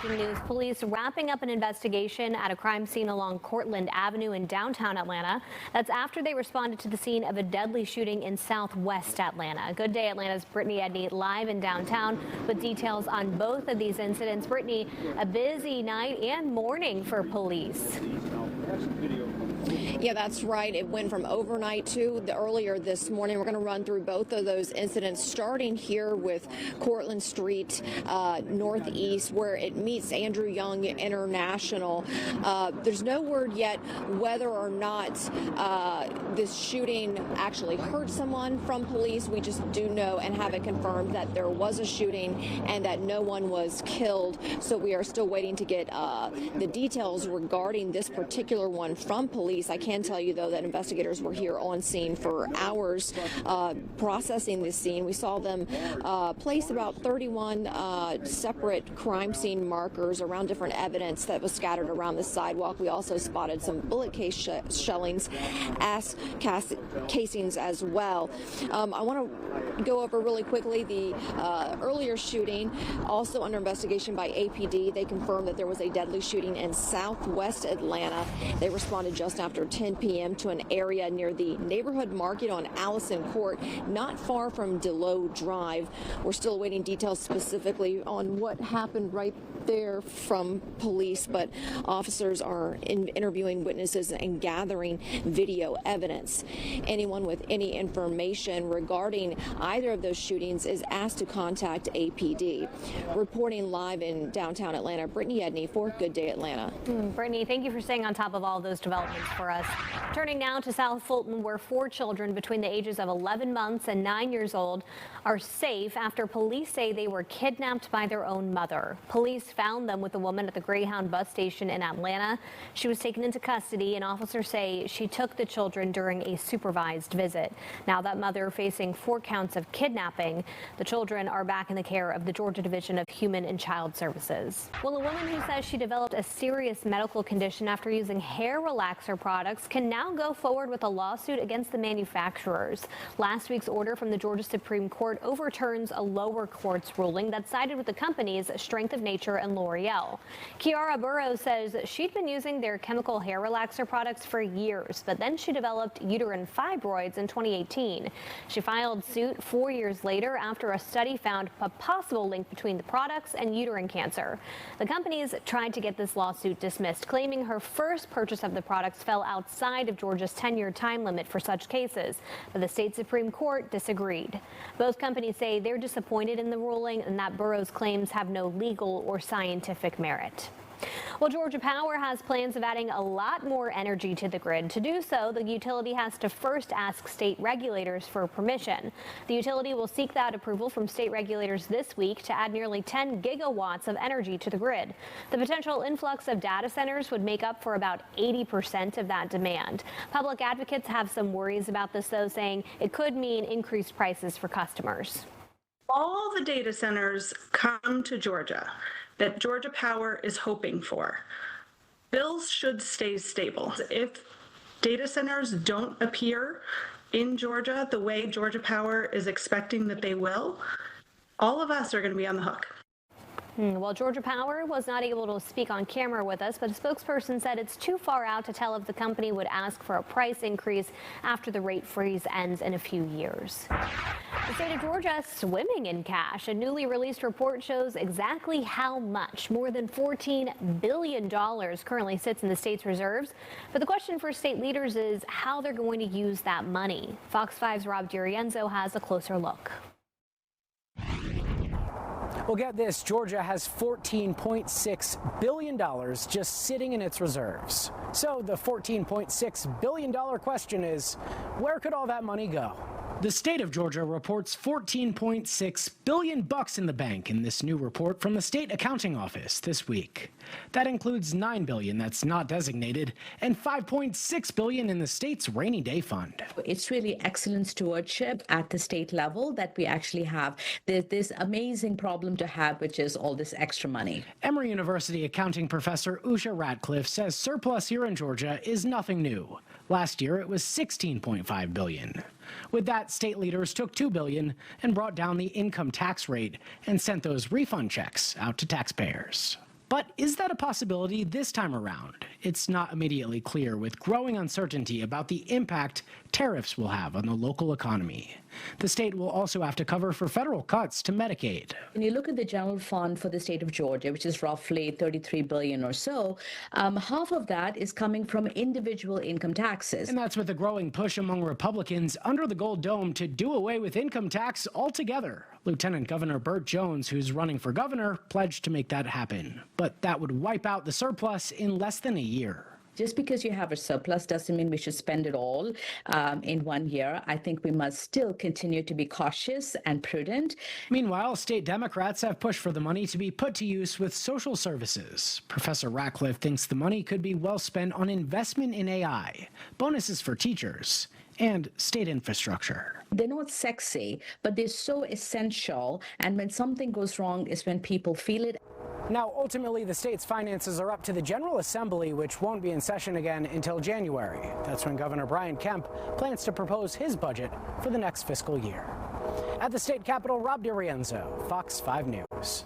Breaking news, police wrapping up an investigation at a crime scene along Cortlandt Avenue in downtown Atlanta. That's after they responded to the scene of a deadly shooting in southwest Atlanta. Good Day Atlanta's Brittany Edney live in downtown with details on both of these incidents. Brittany, a busy night and morning for police. Yeah, that's right. It went from overnight to earlier this morning. We're going to run through both of those incidents, starting here with Cortlandt Street northeast, where it meets Andrew Young International. There's no word yet whether or not this shooting actually hurt someone from police. We just do know and have it confirmed that there was a shooting and that no one was killed. So we are still waiting to get the details regarding this particular one from police. I can tell you, though, that investigators were here on scene for hours processing this scene. We saw them place about 31 separate crime scene markers around different evidence that was scattered around the sidewalk. We also spotted some bullet shellings, ass casings as well. I want to go over really quickly the earlier shooting, also under investigation by APD. They confirmed that there was a deadly shooting in southwest Atlanta. They responded just after 10 p.m. to an area near the neighborhood market on Allison Court, not far from DeLoe Drive. We're still awaiting details specifically on what happened right there from police, but officers are interviewing witnesses and gathering video evidence. Anyone with any information regarding either of those shootings is asked to contact APD. Reporting live in downtown Atlanta, Brittany Edney for Good Day Atlanta. Brittany, thank you for staying on top of all those developments for us. Turning now to South Fulton, where 4 children between the ages of 11 months and 9 years old are safe after police say they were kidnapped by their own mother. Police found them with a woman at the Greyhound bus station in Atlanta. She was taken into custody, and officers say she took the children during a supervised visit. Now that mother facing 4 counts of kidnapping. The children are back in the care of the Georgia Division of Human and Child Services. Well, a woman who says she developed a serious medical condition after using hair relaxer products can now go forward with a lawsuit against the manufacturers. Last week's order from the Georgia Supreme Court overturns a lower court's ruling that sided with the companies Strength of Nature and L'Oreal. Kiara Burrows says she'd been using their chemical hair relaxer products for years, but then she developed uterine fibroids in 2018. She filed suit 4 years later after a study found a possible link between the products and uterine cancer. The companies tried to get this lawsuit dismissed, claiming her first purchase of the products fell outside of Georgia's 10-year time limit for such cases, but the state Supreme Court disagreed. Both companies say they're disappointed in the ruling and that Burrows' claims have no legal or scientific merit. Well, Georgia Power has plans of adding a lot more energy to the grid. To do so, the utility has to first ask state regulators for permission. The utility will seek that approval from state regulators this week to add nearly 10 gigawatts of energy to the grid. The potential influx of data centers would make up for about 80% of that demand. Public advocates have some worries about this, though, saying it could mean increased prices for customers. All the data centers come to Georgia that Georgia Power is hoping for. Bills should stay stable. If data centers don't appear in Georgia the way Georgia Power is expecting that they will, all of us are going to be on the hook. Well, Georgia Power was not able to speak on camera with us, but a spokesperson said it's too far out to tell if the company would ask for a price increase after the rate freeze ends in a few years. The state of Georgia swimming in cash. A newly released report shows exactly how much. More than $14 billion currently sits in the state's reserves. But the question for state leaders is how they're going to use that money. Fox 5's Rob DiRienzo has a closer look. Well, get this, Georgia has $14.6 billion just sitting in its reserves. So the $14.6 billion question is, where could all that money go? The state of Georgia reports $14.6 billion in the bank in this new report from the State Accounting Office this week. That includes $9 billion that's not designated and $5.6 billion in the state's rainy day fund. It's really excellent stewardship at the state level that we actually have this amazing problem to have, which is all this extra money. Emory University accounting professor Usha Ratcliffe says surplus here in Georgia is nothing new. Last year, it was $16.5 billion. With that, state leaders took $2 billion and brought down the income tax rate and sent those refund checks out to taxpayers. But is that a possibility this time around? It's not immediately clear, with growing uncertainty about the impact tariffs will have on the local economy. The state will also have to cover for federal cuts to Medicaid. When you look at the general fund for the state of Georgia, which is roughly $33 billion or so, half of that is coming from individual income taxes. And that's with a growing push among Republicans under the Gold Dome to do away with income tax altogether. Lieutenant Governor Burt Jones, who's running for governor, pledged to make that happen. But that would wipe out the surplus in less than a year. Just because you have a surplus doesn't mean we should spend it all in 1 year. I think we must still continue to be cautious and prudent. Meanwhile, state Democrats have pushed for the money to be put to use with social services. Professor Ratcliffe thinks the money could be well spent on investment in AI, bonuses for teachers, and state infrastructure. They're not sexy, but they're so essential. And when something goes wrong is when people feel it. Now, ultimately, the state's finances are up to the General Assembly, which won't be in session again until January. That's when Governor Brian Kemp plans to propose his budget for the next fiscal year. At the state capitol, Rob DiRienzo, Fox 5 News.